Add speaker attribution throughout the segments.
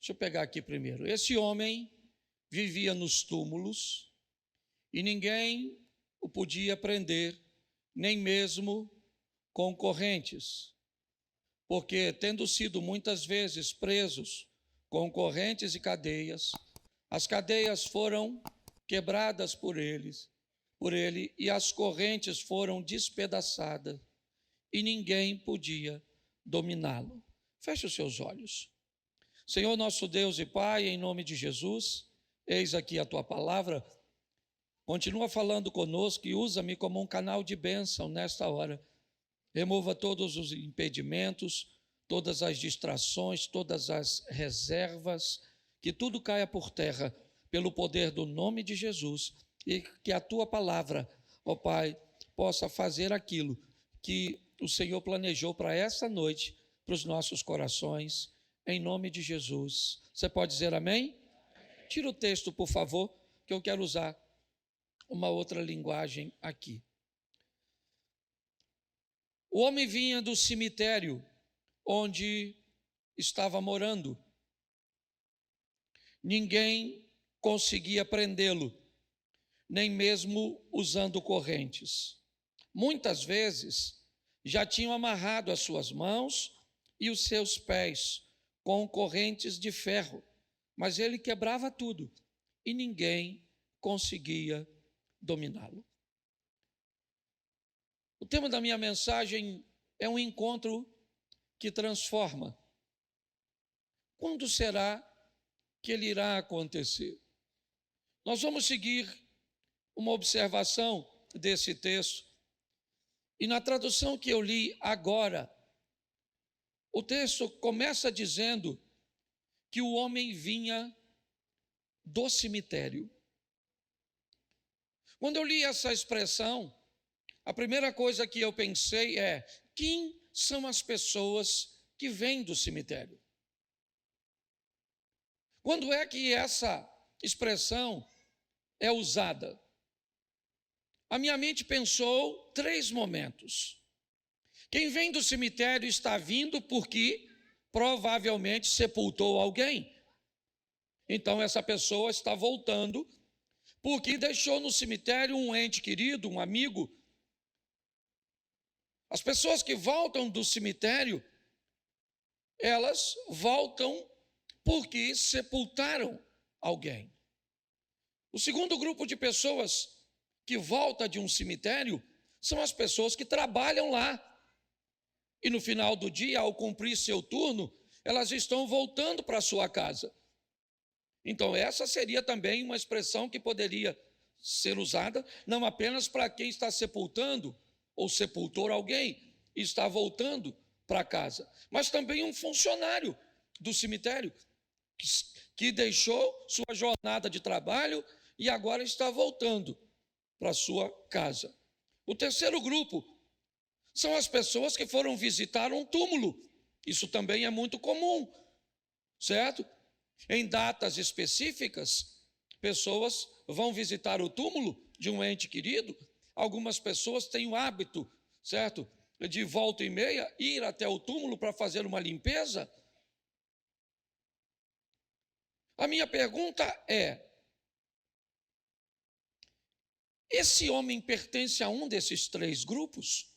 Speaker 1: Deixa eu pegar aqui primeiro. Esse homem vivia nos túmulos e ninguém o podia prender, nem mesmo com correntes, porque, tendo sido muitas vezes presos com correntes e cadeias, as cadeias foram quebradas por ele, e as correntes foram despedaçadas, e ninguém podia dominá-lo. Feche os seus olhos. Senhor nosso Deus e Pai, em nome de Jesus, eis aqui a Tua palavra. Continua falando conosco e usa-me como um canal de bênção nesta hora. Remova todos os impedimentos, todas as distrações, todas as reservas, que tudo caia por terra pelo poder do nome de Jesus e que a Tua palavra, ó Pai, possa fazer aquilo que o Senhor planejou para essa noite, para os nossos corações, em nome de Jesus. Você pode dizer amém? Tira o texto, por favor, que eu quero usar uma outra linguagem aqui. O homem vinha do cemitério onde estava morando. Ninguém conseguia prendê-lo, nem mesmo usando correntes. Muitas vezes já tinham amarrado as suas mãos e os seus pés com correntes de ferro, mas ele quebrava tudo e ninguém conseguia dominá-lo. O tema da minha mensagem é um encontro que transforma. Quando será que ele irá acontecer? Nós vamos seguir uma observação desse texto. E na tradução que eu li agora, o texto começa dizendo que o homem vinha do cemitério. Quando eu li essa expressão, a primeira coisa que eu pensei é: quem são as pessoas que vêm do cemitério? Quando é que essa expressão é usada? A minha mente pensou 3 momentos. Quem vem do cemitério está vindo porque provavelmente sepultou alguém. Então essa pessoa está voltando porque deixou no cemitério um ente querido, um amigo. As pessoas que voltam do cemitério, elas voltam porque sepultaram alguém. O segundo grupo de pessoas que volta de um cemitério são as pessoas que trabalham lá. E no final do dia, ao cumprir seu turno, elas estão voltando para a sua casa. Então essa seria também uma expressão que poderia ser usada não apenas para quem está sepultando ou sepultou alguém e está voltando para casa, mas também um funcionário do cemitério que deixou sua jornada de trabalho e agora está voltando para a sua casa. O terceiro grupo são as pessoas que foram visitar um túmulo. Isso também é muito comum, certo? Em datas específicas, pessoas vão visitar o túmulo de um ente querido. Algumas pessoas têm o hábito, certo, de volta e meia ir até o túmulo para fazer uma limpeza. A minha pergunta é: esse homem pertence a um desses 3 grupos?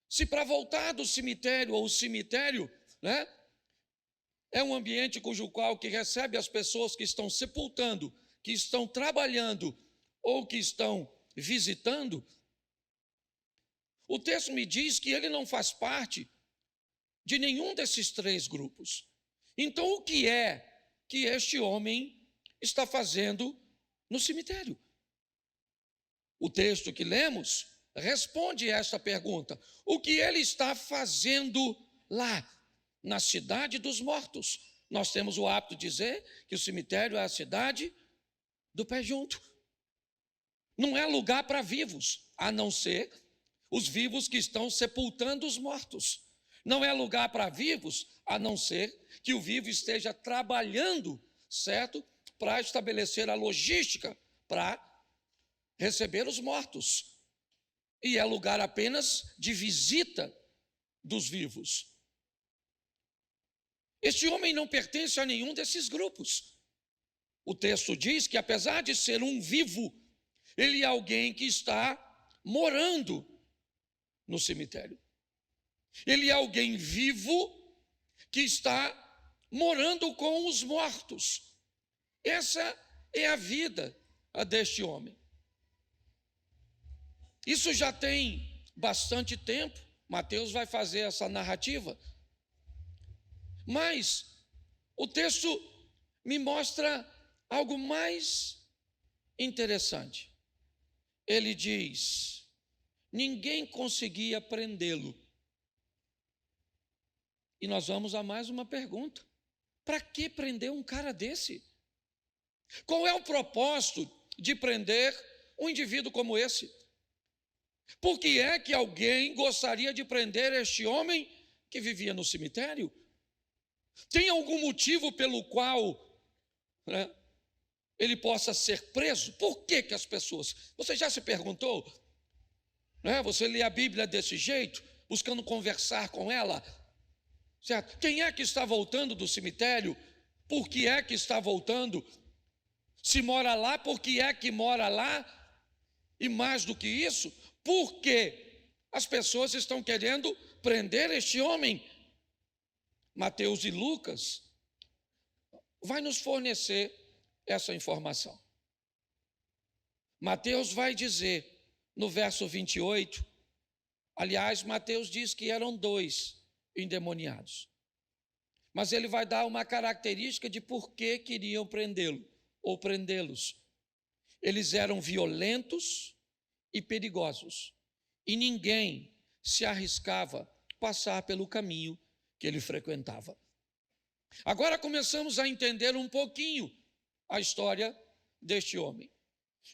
Speaker 1: Se para voltar do cemitério, ou o cemitério, né, é um ambiente cujo qual que recebe as pessoas que estão sepultando, que estão trabalhando ou que estão visitando, o texto me diz que ele não faz parte de nenhum desses 3 grupos. Então o que é que este homem está fazendo no cemitério? O texto que lemos responde esta pergunta: o que ele está fazendo lá, na cidade dos mortos? Nós temos o hábito de dizer que o cemitério é a cidade do pé junto. Não é lugar para vivos, a não ser os vivos que estão sepultando os mortos. Não é lugar para vivos, a não ser que o vivo esteja trabalhando, certo? Para estabelecer a logística, para receber os mortos. E é lugar apenas de visita dos vivos. Este homem não pertence a nenhum desses grupos. O texto diz que, apesar de ser um vivo, ele é alguém que está morando no cemitério. Ele é alguém vivo que está morando com os mortos. Essa é a vida deste homem. Isso já tem bastante tempo. Mateus vai fazer essa narrativa. Mas o texto me mostra algo mais interessante. Ele diz: ninguém conseguia prendê-lo. E nós vamos a mais uma pergunta: para que prender um cara desse? Qual é o propósito de prender um indivíduo como esse? Por que é que alguém gostaria de prender este homem que vivia no cemitério? Tem algum motivo pelo qual, né, ele possa ser preso? Por que que as pessoas... Você já se perguntou? Né, você lê a Bíblia desse jeito, buscando conversar com ela, certo? Quem é que está voltando do cemitério? Por que é que está voltando? Se mora lá, por que é que mora lá? E mais do que isso, por que as pessoas estão querendo prender este homem? Mateus e Lucas vai nos fornecer essa informação. Mateus vai dizer no verso 28, aliás, Mateus diz que eram 2 endemoniados. Mas ele vai dar uma característica de por que queriam prendê-lo ou prendê-los. Eles eram violentos e perigosos, e ninguém se arriscava passar pelo caminho que ele frequentava. Agora começamos a entender um pouquinho a história deste homem.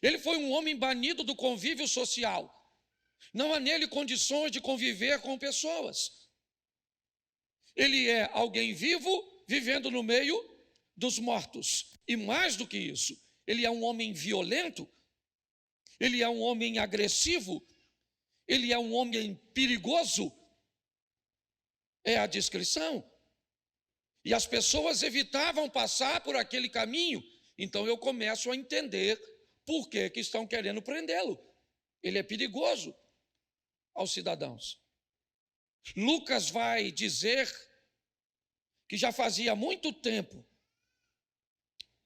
Speaker 1: Ele foi um homem banido do convívio social. Não há nele condições de conviver com pessoas. Ele é alguém vivo, vivendo no meio dos mortos. E mais do que isso, ele é um homem violento, ele é um homem agressivo, ele é um homem perigoso. É a descrição. E as pessoas evitavam passar por aquele caminho. Então eu começo a entender por que estão querendo prendê-lo. Ele é perigoso aos cidadãos. Lucas vai dizer que já fazia muito tempo,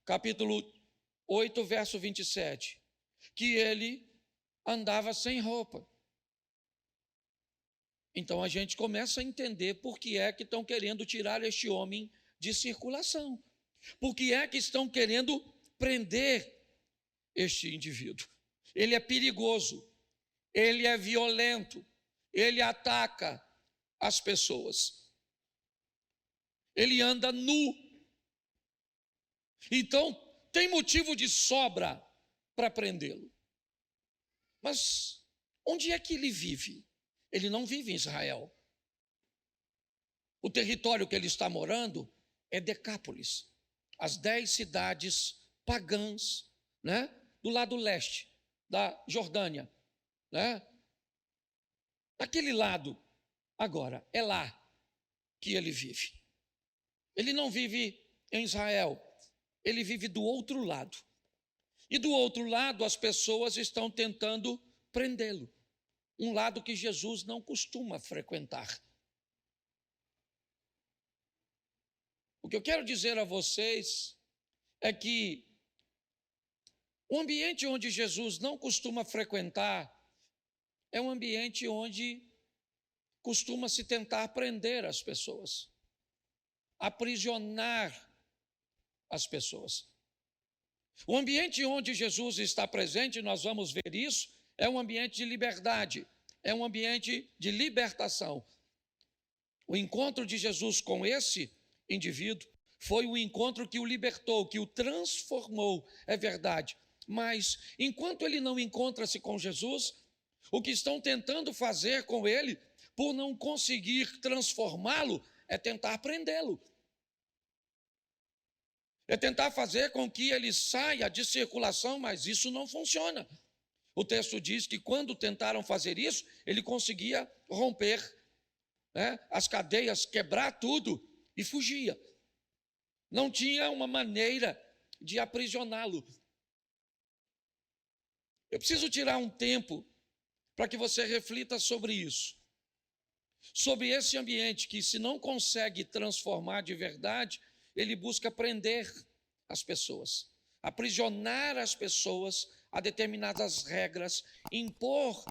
Speaker 1: capítulo 8, verso 27, que ele andava sem roupa. Então a gente começa a entender por que é que estão querendo tirar este homem de circulação. Por que é que estão querendo prender este indivíduo? Ele é perigoso, ele é violento, ele ataca as pessoas. Ele anda nu. Então, tem motivo de sobra para prendê-lo. Mas onde é que ele vive? Ele não vive em Israel. O território que ele está morando é Decápolis, as 10 cidades pagãs, né, do lado leste da Jordânia, né? Aquele lado, agora, é lá que ele vive. Ele não vive em Israel, ele vive do outro lado. E do outro lado, as pessoas estão tentando prendê-lo. Um lado que Jesus não costuma frequentar. O que eu quero dizer a vocês é que o ambiente onde Jesus não costuma frequentar é um ambiente onde costuma se tentar prender as pessoas, aprisionar as pessoas. O ambiente onde Jesus está presente, nós vamos ver isso, é um ambiente de liberdade, é um ambiente de libertação. O encontro de Jesus com esse indivíduo foi um encontro que o libertou, que o transformou, é verdade. Mas, enquanto ele não encontra-se com Jesus, o que estão tentando fazer com ele, por não conseguir transformá-lo, é tentar prendê-lo. É tentar fazer com que ele saia de circulação, mas isso não funciona. O texto diz que quando tentaram fazer isso, ele conseguia romper, né, as cadeias, quebrar tudo, e fugia. Não tinha uma maneira de aprisioná-lo. Eu preciso tirar um tempo para que você reflita sobre isso. Sobre esse ambiente que, se não consegue transformar de verdade, ele busca prender as pessoas, aprisionar as pessoas a determinadas regras, impor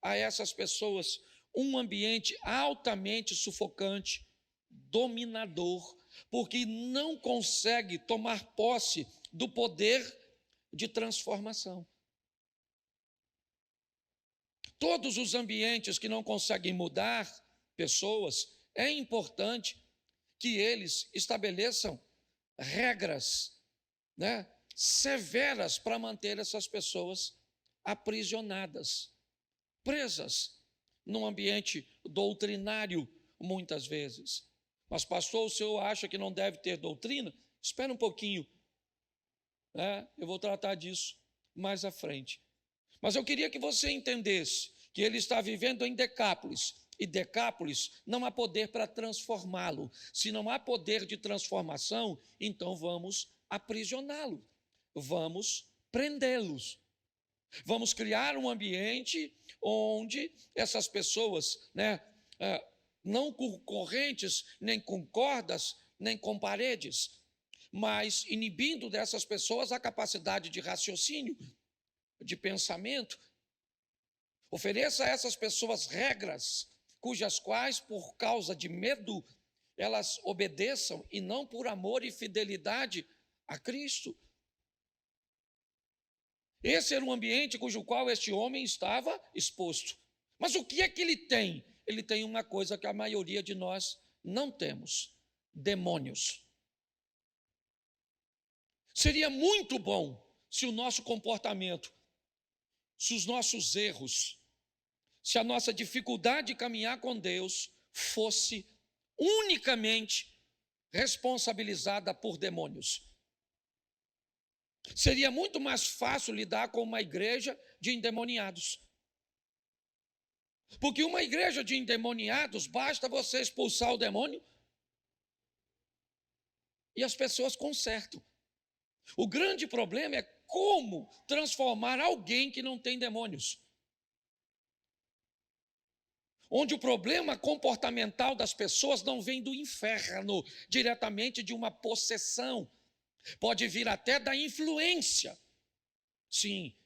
Speaker 1: a essas pessoas um ambiente altamente sufocante, dominador, porque não consegue tomar posse do poder de transformação. Todos os ambientes que não conseguem mudar pessoas, é importante que eles estabeleçam regras, né, severas para manter essas pessoas aprisionadas, presas num ambiente doutrinário, muitas vezes. Mas, pastor, o senhor acha que não deve ter doutrina? Espera um pouquinho, né? Eu vou tratar disso mais à frente. Mas eu queria que você entendesse que ele está vivendo em Decápolis, e Decápolis não há poder para transformá-lo. Se não há poder de transformação, então vamos aprisioná-lo, vamos prendê-los. Vamos criar um ambiente onde essas pessoas, né, não com correntes, nem com cordas, nem com paredes, mas inibindo dessas pessoas a capacidade de raciocínio, de pensamento. Ofereça a essas pessoas regras cujas quais, por causa de medo, elas obedeçam, e não por amor e fidelidade a Cristo. Esse era um ambiente cujo qual este homem estava exposto. Mas o que é que ele tem? Ele tem uma coisa que a maioria de nós não temos: demônios. Seria muito bom se o nosso comportamento, se os nossos erros, se a nossa dificuldade de caminhar com Deus fosse unicamente responsabilizada por demônios. Seria muito mais fácil lidar com uma igreja de endemoniados. Porque uma igreja de endemoniados, basta você expulsar o demônio e as pessoas consertam. O grande problema é como transformar alguém que não tem demônios. Onde o problema comportamental das pessoas não vem do inferno, diretamente de uma possessão. Pode vir até da influência, sim,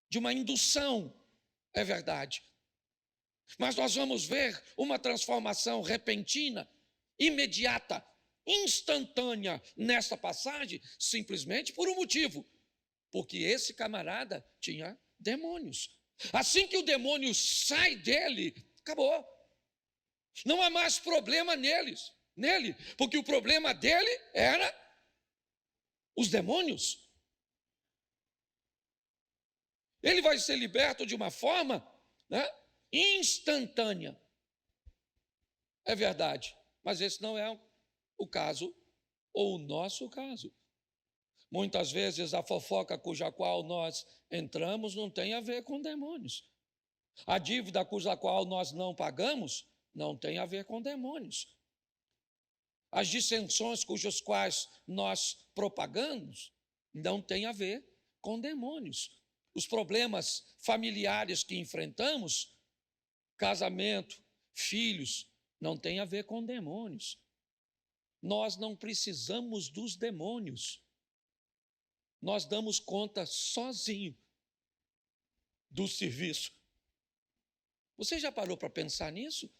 Speaker 1: de uma indução, é verdade. Mas nós vamos ver uma transformação repentina, imediata, instantânea nesta passagem, simplesmente por um motivo: porque esse camarada tinha demônios. Assim que o demônio sai dele, acabou. Não há mais problema nele, porque o problema dele era os demônios. Ele vai ser liberto de uma forma, né, instantânea. É verdade, mas esse não é o caso, ou o nosso caso. Muitas vezes a fofoca cuja qual nós entramos não tem a ver com demônios. A dívida cuja qual nós não pagamos não tem a ver com demônios. As dissensões cujas quais nós propagamos não tem a ver com demônios. Os problemas familiares que enfrentamos, casamento, filhos, não tem a ver com demônios. Nós não precisamos dos demônios. Nós damos conta sozinho do serviço. Você já parou para pensar nisso?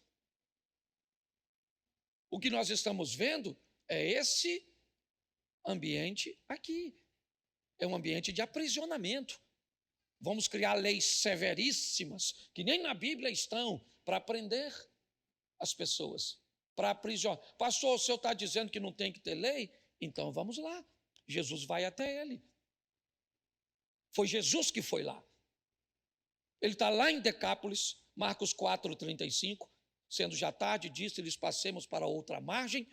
Speaker 1: O que nós estamos vendo é esse ambiente aqui. É um ambiente de aprisionamento. Vamos criar leis severíssimas, que nem na Bíblia estão, para prender as pessoas, para aprisionar. Pastor, o senhor está dizendo que não tem que ter lei? Então vamos lá. Jesus vai até ele. Foi Jesus que foi lá. Ele está lá em Decápolis, Marcos 4:35. Sendo já tarde, disse-lhes: passemos para outra margem.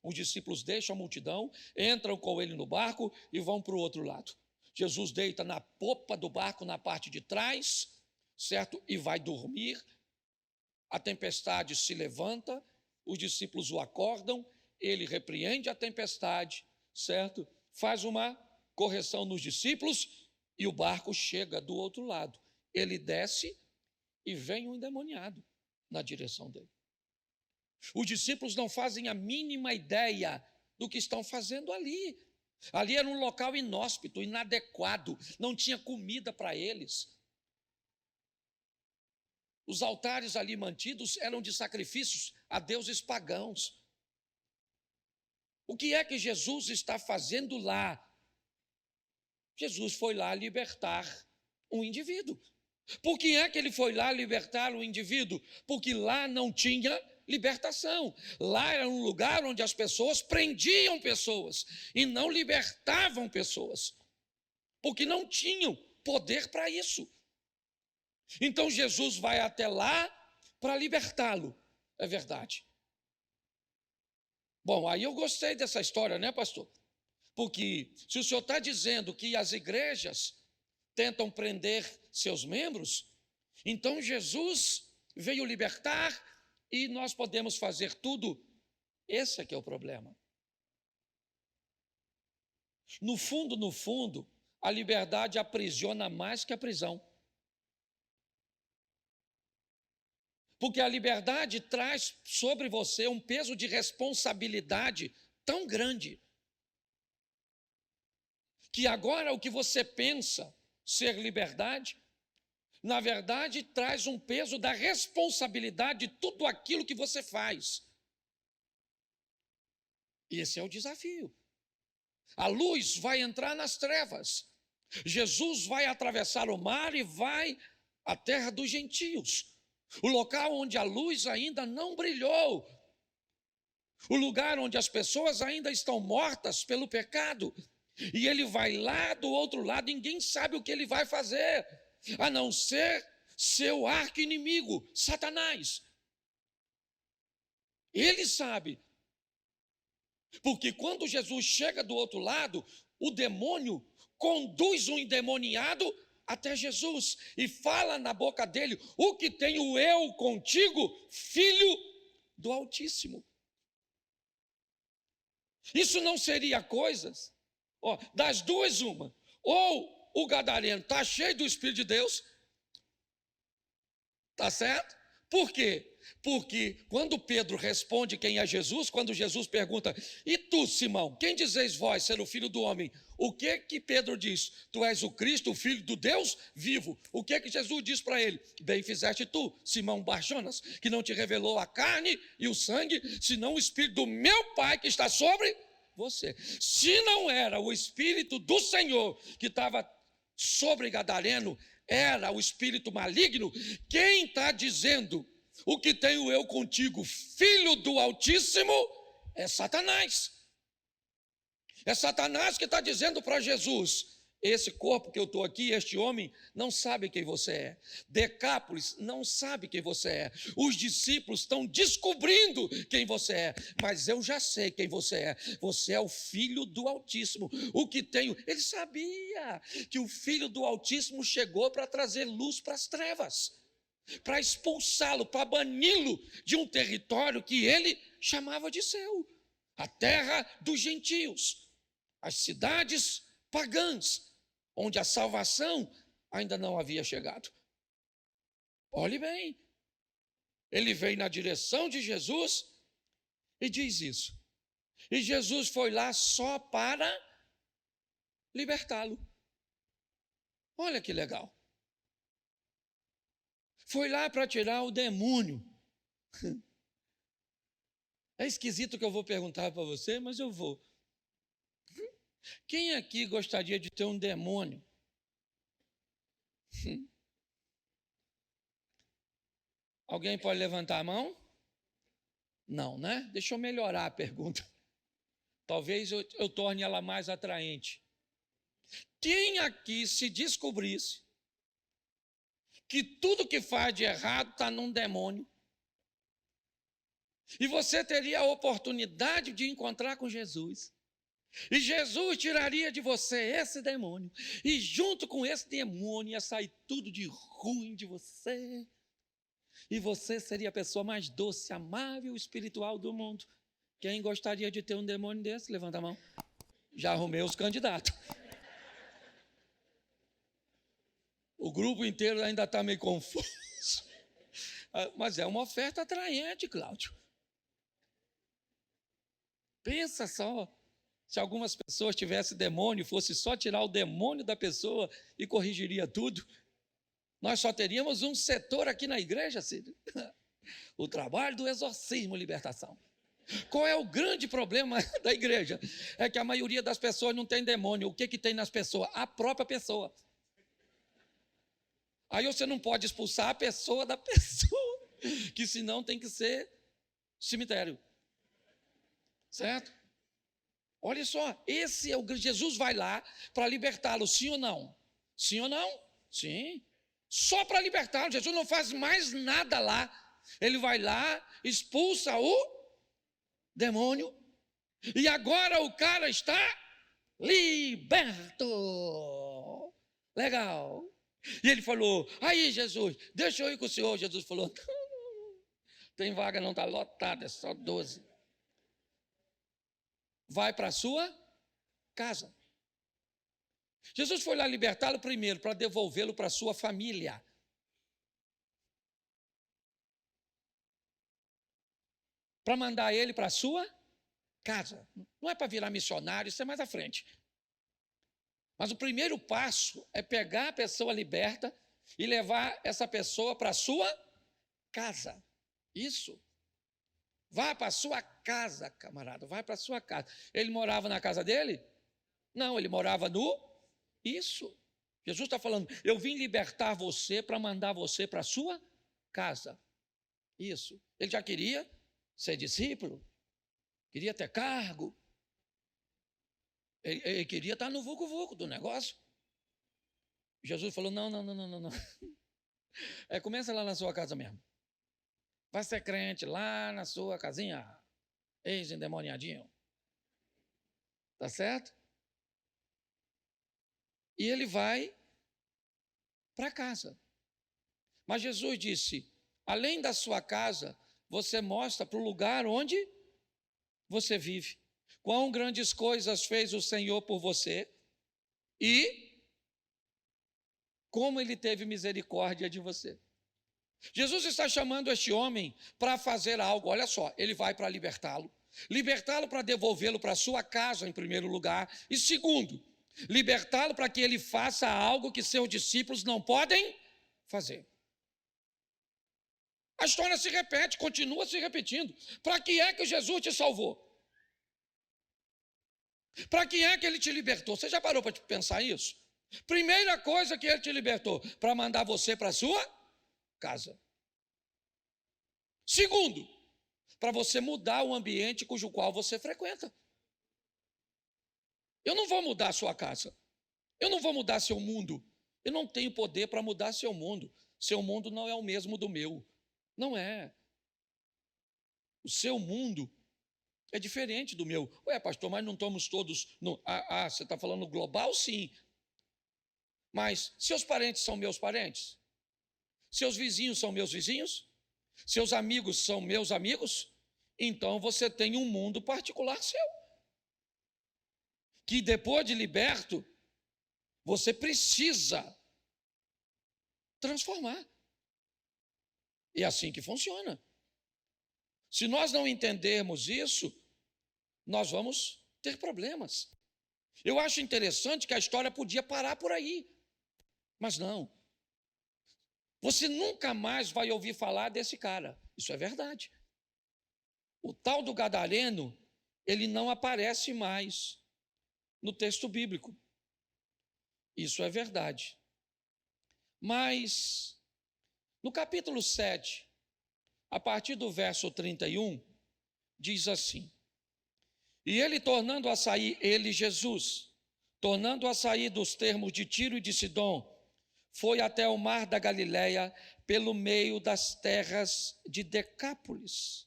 Speaker 1: Os discípulos deixam a multidão, entram com ele no barco e vão para o outro lado. Jesus deita na popa do barco, na parte de trás, certo? E vai dormir. A tempestade se levanta, os discípulos o acordam, ele repreende a tempestade, certo? Faz uma correção nos discípulos e o barco chega do outro lado. Ele desce e vem um endemoniado na direção dele. Os discípulos não fazem a mínima ideia do que estão fazendo ali. Ali era um local inóspito, inadequado, não tinha comida para eles. Os altares ali mantidos eram de sacrifícios a deuses pagãos. O que é que Jesus está fazendo lá? Jesus foi lá libertar um indivíduo. Por que é que ele foi lá libertar um indivíduo? Porque lá não tinha libertação. Lá era um lugar onde as pessoas prendiam pessoas e não libertavam pessoas, porque não tinham poder para isso. Então Jesus vai até lá para libertá-lo. É verdade. Bom, aí eu gostei dessa história, né, pastor? Porque se o senhor está dizendo que as igrejas tentam prender seus membros, então Jesus veio libertar e nós podemos fazer tudo. Esse é que é o problema. No fundo, a liberdade aprisiona mais que a prisão. Porque a liberdade traz sobre você um peso de responsabilidade tão grande, que agora o que você pensa ser liberdade, na verdade traz um peso da responsabilidade de tudo aquilo que você faz. E esse é o desafio. A luz vai entrar nas trevas. Jesus vai atravessar o mar e vai à terra dos gentios. O local onde a luz ainda não brilhou. O lugar onde as pessoas ainda estão mortas pelo pecado. E ele vai lá do outro lado, ninguém sabe o que ele vai fazer, a não ser seu arqui-inimigo, Satanás. Ele sabe. Porque quando Jesus chega do outro lado, o demônio conduz um endemoniado até Jesus e fala na boca dele: o que tenho eu contigo, filho do Altíssimo? Isso não seria coisas, das duas uma, ou o gadareno está cheio do Espírito de Deus, tá certo? Por quê? Porque quando Pedro responde quem é Jesus, quando Jesus pergunta: e tu, Simão, quem dizeis vós ser o filho do homem? O que Pedro diz? Tu és o Cristo, o filho do Deus vivo. O que Jesus diz para ele? Bem fizeste tu, Simão Barjonas, que não te revelou a carne e o sangue, senão o Espírito do meu Pai que está sobre você. Se não era o Espírito do Senhor que estava sobre Gadareno, era o espírito maligno. Quem está dizendo o que tenho eu contigo, filho do Altíssimo, é Satanás. É Satanás que está dizendo para Jesus: esse corpo que eu estou aqui, este homem, não sabe quem você é. Decápolis não sabe quem você é. Os discípulos estão descobrindo quem você é, mas eu já sei quem você é. Você é o Filho do Altíssimo. O que tenho... Ele sabia que o Filho do Altíssimo chegou para trazer luz para as trevas, para expulsá-lo, para bani-lo de um território que ele chamava de seu, a terra dos gentios, as cidades pagãs, onde a salvação ainda não havia chegado. Olhe bem, ele veio na direção de Jesus e diz isso. E Jesus foi lá só para libertá-lo. Olha que legal. Foi lá para tirar o demônio. É esquisito que eu vou perguntar para você, mas eu vou. Quem aqui gostaria de ter um demônio? Alguém pode levantar a mão? Não, né? Deixa eu melhorar a pergunta. Talvez eu torne ela mais atraente. Quem aqui se descobrisse que tudo que faz de errado está num demônio, e você teria a oportunidade de encontrar com Jesus, e Jesus tiraria de você esse demônio, e junto com esse demônio ia sair tudo de ruim de você, e você seria a pessoa mais doce, amável, espiritual do mundo. Quem gostaria de ter um demônio desse? Levanta a mão. Já arrumei os candidatos. O grupo inteiro ainda está meio confuso. Mas é uma oferta atraente, Cláudio. Pensa só, se algumas pessoas tivessem demônio, fosse só tirar o demônio da pessoa e corrigiria tudo. Nós só teríamos um setor aqui na igreja, Cid. O trabalho do exorcismo e libertação. Qual é o grande problema da igreja? É que a maioria das pessoas não tem demônio. O que tem nas pessoas? A própria pessoa. Aí você não pode expulsar a pessoa da pessoa, que senão tem que ser cemitério. Certo? Olha só, esse é o Jesus vai lá para libertá-lo, sim ou não? Sim ou não? Sim. Só para libertá-lo, Jesus não faz mais nada lá. Ele vai lá, expulsa o demônio, e agora o cara está liberto. Legal. E ele falou, aí Jesus, deixa eu ir com o senhor. Jesus falou, não, tem vaga não, está lotada, é só 12. Vai para a sua casa. Jesus foi lá libertá-lo primeiro, para devolvê-lo para a sua família. Para mandar ele para a sua casa. Não é para virar missionário, isso é mais à frente. Mas o primeiro passo é pegar a pessoa liberta e levar essa pessoa para a sua casa. Isso. Vá para a sua casa, camarada, vai para a sua casa. Ele morava na casa dele? Não, ele morava no... Isso. Jesus está falando, eu vim libertar você para mandar você para a sua casa. Isso. Ele já queria ser discípulo, queria ter cargo, ele queria estar no vucu-vucu do negócio. Jesus falou, não. Começa lá na sua casa mesmo. Vai ser crente lá na sua casinha, ex-endemoniadinho. Tá certo? E ele vai para casa. Mas Jesus disse, além da sua casa, você mostra para o lugar onde você vive. Quão grandes coisas fez o Senhor por você e como Ele teve misericórdia de você. Jesus está chamando este homem para fazer algo. Olha só, Ele vai para libertá-lo para devolvê-lo para a sua casa em primeiro lugar, e segundo, libertá-lo para que ele faça algo que seus discípulos não podem fazer. A história se repete, continua se repetindo. Para que é que Jesus te salvou? Para que é que ele te libertou? Você já parou para pensar isso? Primeira coisa que ele te libertou, para mandar você para a sua casa. Segundo, para você mudar o ambiente cujo qual você frequenta. Eu não vou mudar a sua casa. Eu não vou mudar seu mundo. Eu não tenho poder para mudar seu mundo. Seu mundo não é o mesmo do meu. Não é. O seu mundo é diferente do meu. Ué, pastor, mas não estamos todos... você está falando global? Sim. Mas seus parentes são meus parentes? Seus vizinhos são meus vizinhos? Seus amigos são meus amigos? Então você tem um mundo particular seu. Que depois de liberto, você precisa transformar. E é assim que funciona. Se nós não entendermos isso, nós vamos ter problemas. Eu acho interessante que a história podia parar por aí, mas não. Você nunca mais vai ouvir falar desse cara. Isso é verdade. O tal do gadareno, ele não aparece mais no texto bíblico. Isso é verdade. Mas, no capítulo 7, a partir do verso 31, diz assim: E ele, Jesus, tornando a sair dos termos de Tiro e de Sidom, foi até o mar da Galileia, pelo meio das terras de Decápolis.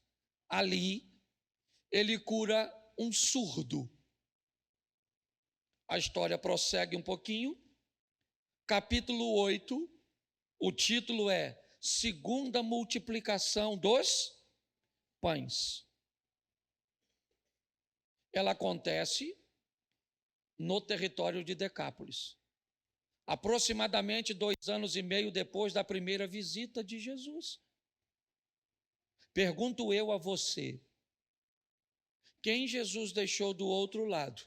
Speaker 1: Ali, ele cura um surdo. A história prossegue um pouquinho. Capítulo 8, o título é Segunda Multiplicação dos Pães. ela acontece no território de Decápolis, aproximadamente 2 anos e meio depois da primeira visita de Jesus. Pergunto eu a você, quem Jesus deixou do outro lado?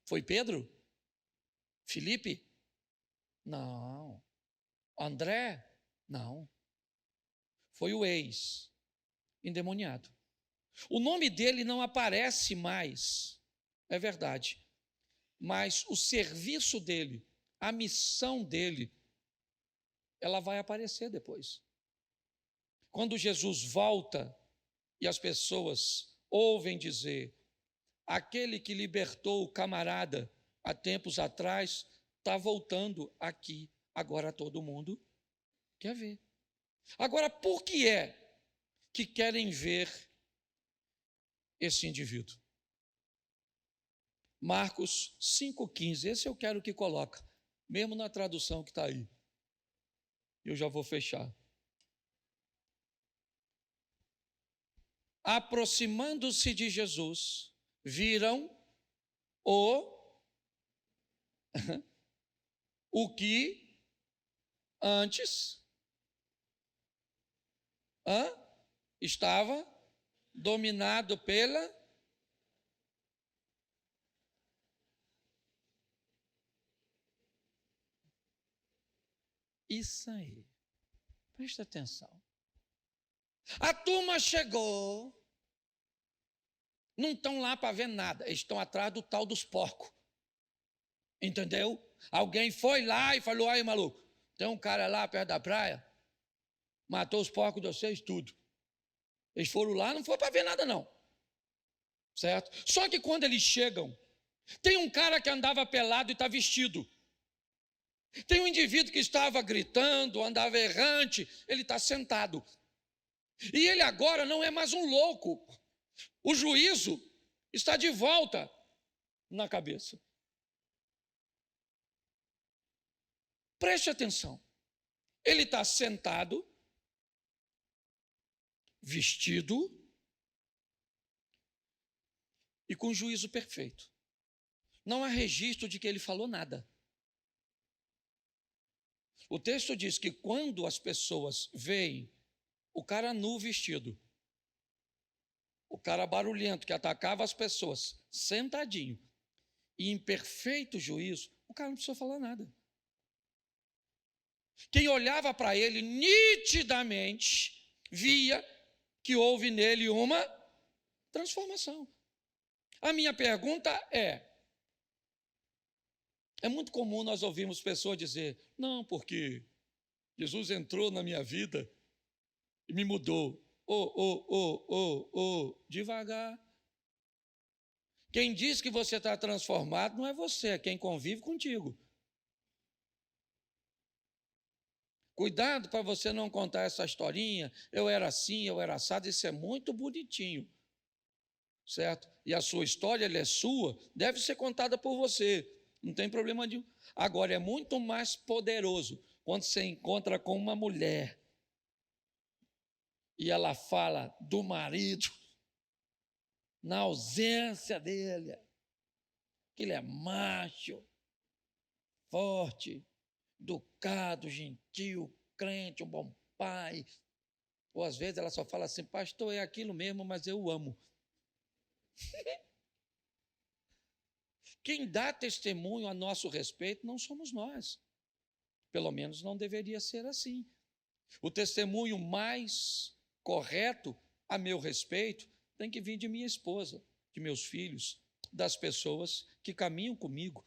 Speaker 1: Foi Pedro? Filipe? Não. André? Não. Foi o ex-endemoniado. O nome dele não aparece mais, é verdade, mas o serviço dele, a missão dele, ela vai aparecer depois. Quando Jesus volta e as pessoas ouvem dizer, aquele que libertou o camarada há tempos atrás está voltando aqui, agora todo mundo quer ver. Agora, por que é que querem ver esse indivíduo? Marcos 5,15, esse eu quero que coloque, mesmo na tradução que está aí. Eu já vou fechar. Aproximando-se de Jesus, viram o que antes estava dominado pela isso aí. Presta atenção. A turma chegou, não estão lá para ver nada, eles estão atrás do tal dos porcos. Entendeu? Alguém foi lá e falou, aí maluco, tem um cara lá perto da praia, matou os porcos de vocês, tudo. Eles foram lá, não foi para ver nada não. Certo? Só que quando eles chegam, tem um cara que andava pelado e está vestido. Tem um indivíduo que estava gritando, andava errante, ele está sentado. E ele agora não é mais um louco. O juízo está de volta na cabeça. Preste atenção. Ele está sentado, vestido e com juízo perfeito. Não há registro de que ele falou nada. O texto diz que quando as pessoas veem o cara nu vestido, o cara barulhento que atacava as pessoas, sentadinho e em perfeito juízo, o cara não precisou falar nada. Quem olhava para ele nitidamente via que houve nele uma transformação. A minha pergunta é muito comum nós ouvirmos pessoas dizer, não, porque Jesus entrou na minha vida e me mudou. Devagar. Quem diz que você está transformado não é você, é quem convive contigo. Cuidado para você não contar essa historinha, eu era assim, eu era assado, isso é muito bonitinho, certo? E a sua história, ela é sua, deve ser contada por você, não tem problema nenhum. Agora, é muito mais poderoso quando você encontra com uma mulher e ela fala do marido, na ausência dele, que ele é macho, forte, educado, gentil, crente, um bom pai. Ou às vezes ela só fala assim, pastor, é aquilo mesmo, mas eu o amo. Quem dá testemunho a nosso respeito não somos nós. Pelo menos não deveria ser assim. O testemunho mais correto a meu respeito tem que vir de minha esposa, de meus filhos, das pessoas que caminham comigo.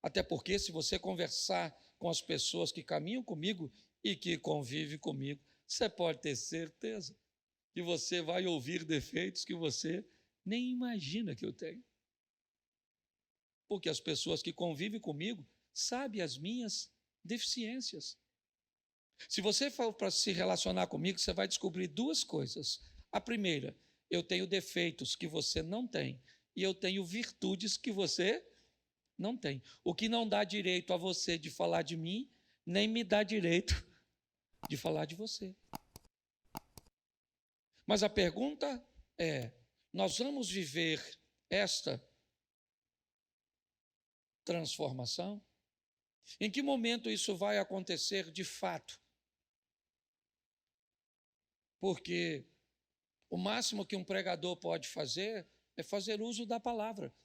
Speaker 1: Até porque se você conversar com as pessoas que caminham comigo e que convivem comigo, você pode ter certeza que você vai ouvir defeitos que você nem imagina que eu tenho. Porque as pessoas que convivem comigo sabem as minhas deficiências. Se você for para se relacionar comigo, você vai descobrir 2 coisas. A primeira, eu tenho defeitos que você não tem, e eu tenho virtudes que você não tem. O que não dá direito a você de falar de mim, nem me dá direito de falar de você. Mas a pergunta é: nós vamos viver esta transformação? Em que momento isso vai acontecer de fato? Porque o máximo que um pregador pode fazer é fazer uso da palavra.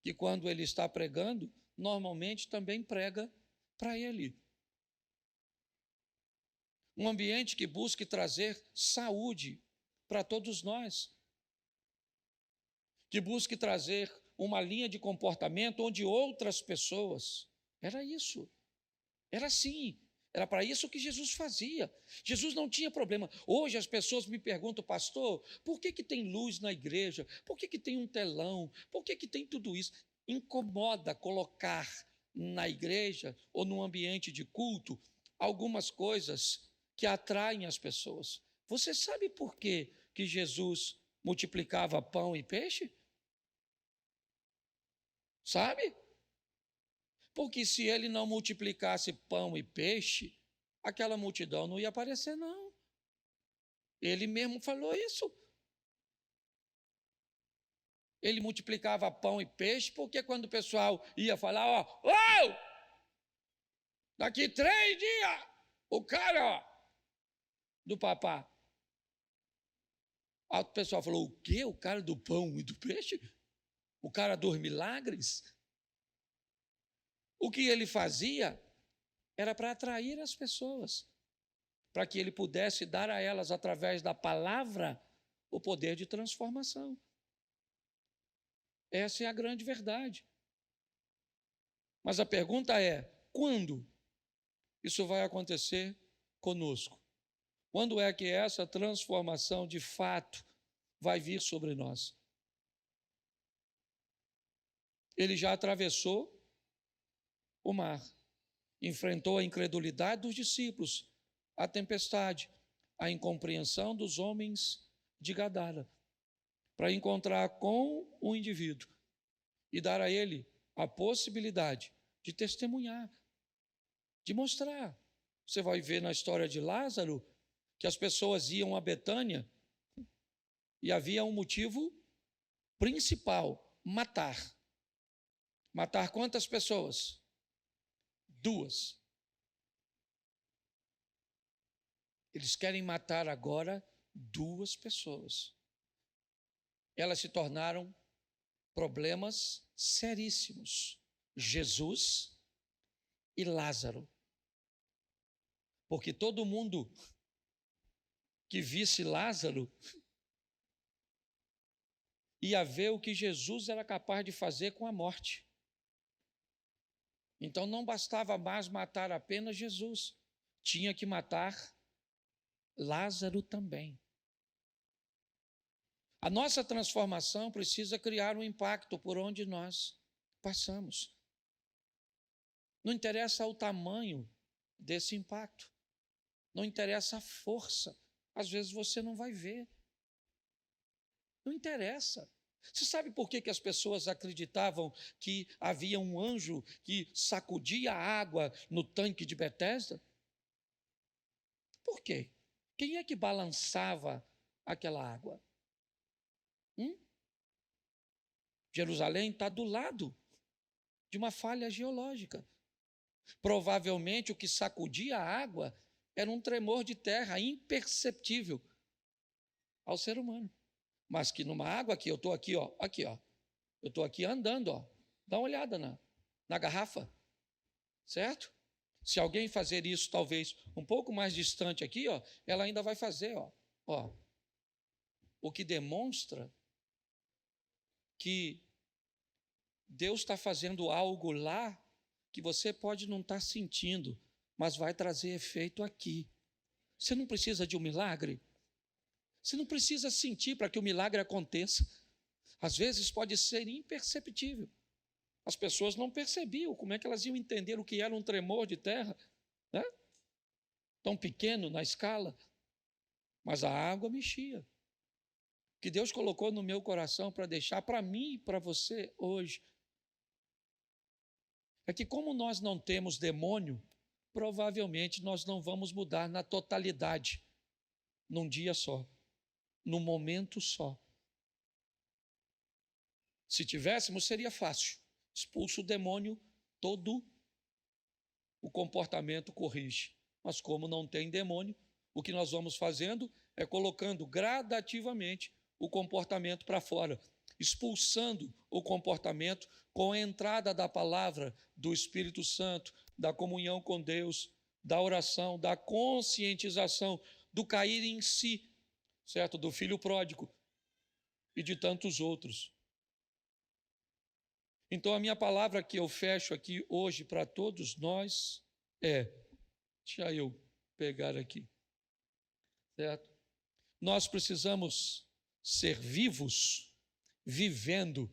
Speaker 1: Que quando ele está pregando, normalmente também prega para ele. Um ambiente que busque trazer saúde para todos nós. Que busque trazer uma linha de comportamento onde outras pessoas. Era isso. Era assim. Era para isso que Jesus fazia. Jesus não tinha problema. Hoje as pessoas me perguntam, pastor, por que tem luz na igreja? Por que tem um telão? Por que tem tudo isso? Incomoda colocar na igreja ou no ambiente de culto algumas coisas que atraem as pessoas. Você sabe por que Jesus multiplicava pão e peixe? Sabe? Porque se ele não multiplicasse pão e peixe, aquela multidão não ia aparecer, não. Ele mesmo falou isso. Ele multiplicava pão e peixe, porque quando o pessoal ia falar, ó, daqui 3 dias, o cara, ó, do papá. Aí o pessoal falou, o quê? O cara do pão e do peixe? O cara dos milagres? O que ele fazia era para atrair as pessoas, para que ele pudesse dar a elas, através da palavra, o poder de transformação. Essa é a grande verdade. Mas a pergunta é, quando isso vai acontecer conosco? Quando é que essa transformação, de fato, vai vir sobre nós? Ele já atravessou o mar, enfrentou a incredulidade dos discípulos, a tempestade, a incompreensão dos homens de Gadara, para encontrar com o indivíduo e dar a ele a possibilidade de testemunhar, de mostrar. Você vai ver na história de Lázaro que as pessoas iam a Betânia e havia um motivo principal: matar. Matar quantas pessoas? 2. Eles querem matar agora 2 pessoas. Elas se tornaram problemas seríssimos: Jesus e Lázaro. Porque todo mundo que visse Lázaro ia ver o que Jesus era capaz de fazer com a morte. Então não bastava mais matar apenas Jesus, tinha que matar Lázaro também. A nossa transformação precisa criar um impacto por onde nós passamos. Não interessa o tamanho desse impacto, não interessa a força, às vezes você não vai ver. Não interessa. Você sabe por que as pessoas acreditavam que havia um anjo que sacudia a água no tanque de Betesda? Por quê? Quem é que balançava aquela água? Jerusalém está do lado de uma falha geológica. Provavelmente o que sacudia a água era um tremor de terra imperceptível ao ser humano. Mas que numa água aqui, eu estou aqui, ó, eu estou aqui andando, ó, dá uma olhada na garrafa, certo? Se alguém fazer isso, talvez um pouco mais distante aqui, ó, ela ainda vai fazer, ó. O que demonstra que Deus está fazendo algo lá que você pode não estar sentindo, mas vai trazer efeito aqui. Você não precisa de um milagre? Você não precisa sentir para que o milagre aconteça. Às vezes pode ser imperceptível. As pessoas não percebiam como é que elas iam entender o que era um tremor de terra, né? Tão pequeno na escala, mas a água mexia. O que Deus colocou no meu coração para deixar para mim e para você hoje é que, como nós não temos demônio, provavelmente nós não vamos mudar na totalidade num dia só, num momento só. Se tivéssemos, seria fácil. Expulsa o demônio, todo o comportamento corrige. Mas como não tem demônio, o que nós vamos fazendo é colocando gradativamente o comportamento para fora, expulsando o comportamento com a entrada da palavra, do Espírito Santo, da comunhão com Deus, da oração, da conscientização, do cair em si, certo? Do filho pródigo e de tantos outros. Então, a minha palavra que eu fecho aqui hoje para todos nós é, deixa eu pegar aqui, certo? Nós precisamos ser vivos, vivendo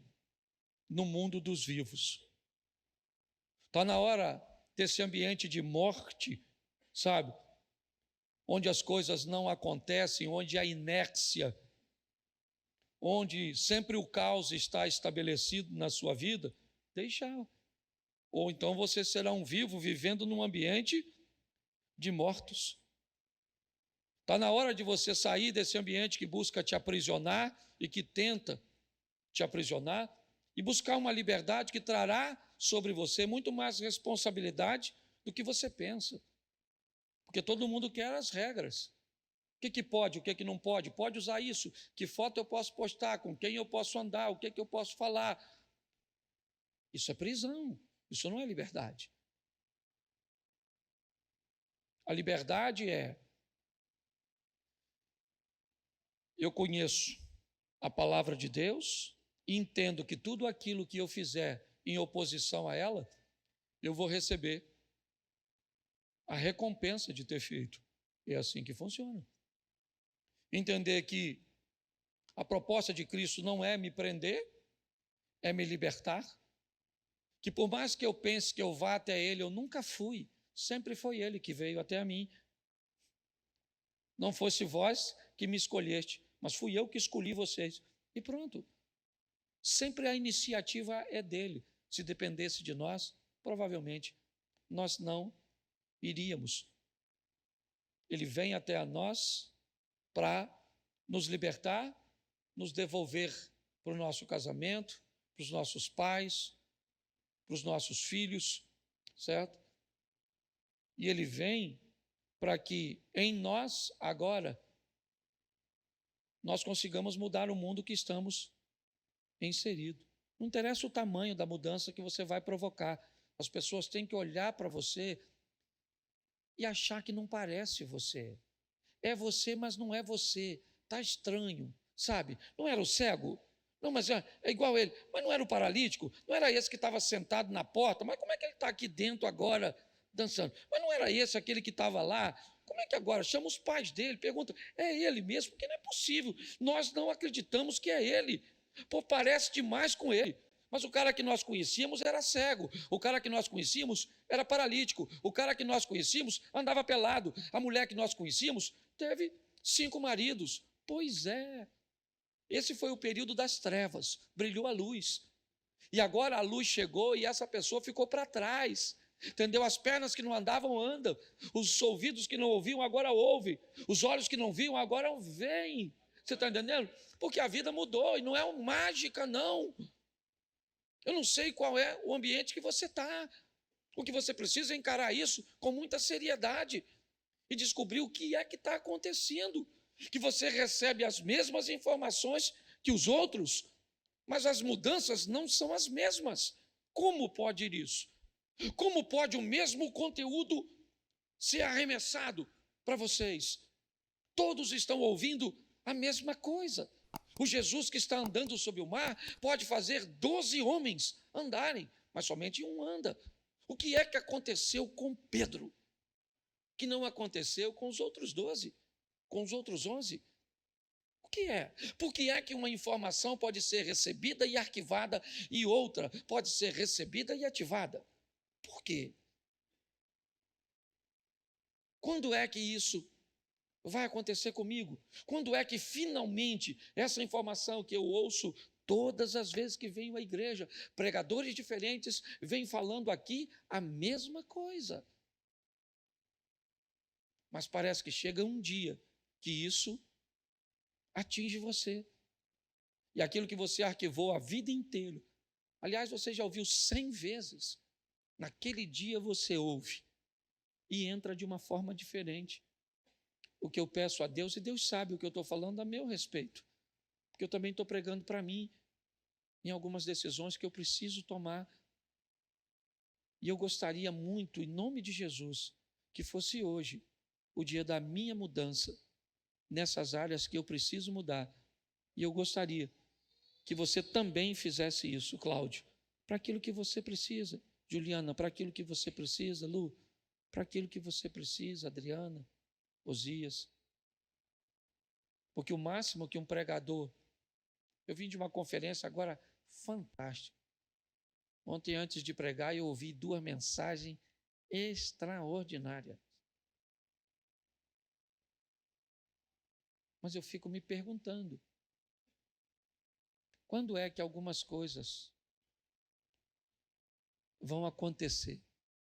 Speaker 1: no mundo dos vivos. Está na hora desse ambiente de morte, sabe? Onde as coisas não acontecem, onde a inércia, onde sempre o caos está estabelecido na sua vida, deixa. Ou então você será um vivo vivendo num ambiente de mortos. Está na hora de você sair desse ambiente que busca te aprisionar e que tenta te aprisionar e buscar uma liberdade que trará sobre você muito mais responsabilidade do que você pensa. Porque todo mundo quer as regras. O que pode, o que não pode? Pode usar isso? Que foto eu posso postar? Com quem eu posso andar? O que eu posso falar? Isso é prisão, isso não é liberdade. A liberdade é: eu conheço a palavra de Deus e entendo que tudo aquilo que eu fizer em oposição a ela, eu vou receber a recompensa de ter feito. É assim que funciona. Entender que a proposta de Cristo não é me prender, é me libertar. Que por mais que eu pense que eu vá até Ele, eu nunca fui. Sempre foi Ele que veio até mim. Não fosse vós que me escolheste, mas fui eu que escolhi vocês. E pronto. Sempre a iniciativa é dele. Se dependesse de nós, provavelmente nós não iríamos. Ele vem até a nós para nos libertar, nos devolver para o nosso casamento, para os nossos pais, para os nossos filhos, certo? E ele vem para que em nós, agora, nós consigamos mudar o mundo que estamos inseridos. Não interessa o tamanho da mudança que você vai provocar. As pessoas têm que olhar para você e achar que não parece você. É você, mas não é você. Está estranho, sabe? Não era o cego? Não, mas é igual ele. Mas não era o paralítico? Não era esse que estava sentado na porta? Mas como é que ele está aqui dentro agora dançando? Mas não era esse aquele que estava lá? Como é que agora? Chama os pais dele, pergunta, é ele mesmo? Porque não é possível. Nós não acreditamos que é ele. Pô, parece demais com ele. Mas o cara que nós conhecíamos era cego, o cara que nós conhecíamos era paralítico, o cara que nós conhecíamos andava pelado, a mulher que nós conhecíamos teve 5 maridos. Pois é, esse foi o período das trevas, brilhou a luz. E agora a luz chegou e essa pessoa ficou para trás. Entendeu? As pernas que não andavam, andam. Os ouvidos que não ouviam, agora ouvem. Os olhos que não viam, agora veem. Você está entendendo? Porque a vida mudou e não é uma mágica, não. Eu não sei qual é o ambiente que você está. O que você precisa é encarar isso com muita seriedade e descobrir o que é que está acontecendo. Que você recebe as mesmas informações que os outros, mas as mudanças não são as mesmas. Como pode isso? Como pode o mesmo conteúdo ser arremessado para vocês? Todos estão ouvindo a mesma coisa. O Jesus que está andando sobre o mar pode fazer 12 homens andarem, mas somente um anda. O que é que aconteceu com Pedro, que não aconteceu com os outros 12, com os outros 11? O que é? Por que é que uma informação pode ser recebida e arquivada e outra pode ser recebida e ativada? Por quê? Quando é que isso vai acontecer comigo? Quando é que finalmente essa informação que eu ouço todas as vezes que venho à igreja, pregadores diferentes vêm falando aqui a mesma coisa? Mas parece que chega um dia que isso atinge você. E aquilo que você arquivou a vida inteira. Aliás, você já ouviu 100 vezes. Naquele dia você ouve e entra de uma forma diferente. O que eu peço a Deus, e Deus sabe o que eu estou falando a meu respeito, porque eu também estou pregando para mim em algumas decisões que eu preciso tomar. E eu gostaria muito, em nome de Jesus, que fosse hoje o dia da minha mudança nessas áreas que eu preciso mudar. E eu gostaria que você também fizesse isso, Cláudio, para aquilo que você precisa. Juliana, para aquilo que você precisa. Lu, para aquilo que você precisa. Adriana, Osias. Porque o máximo que um pregador... Eu vim de uma conferência agora fantástica. Ontem, antes de pregar, eu ouvi 2 mensagens extraordinárias. Mas eu fico me perguntando, quando é que algumas coisas vão acontecer?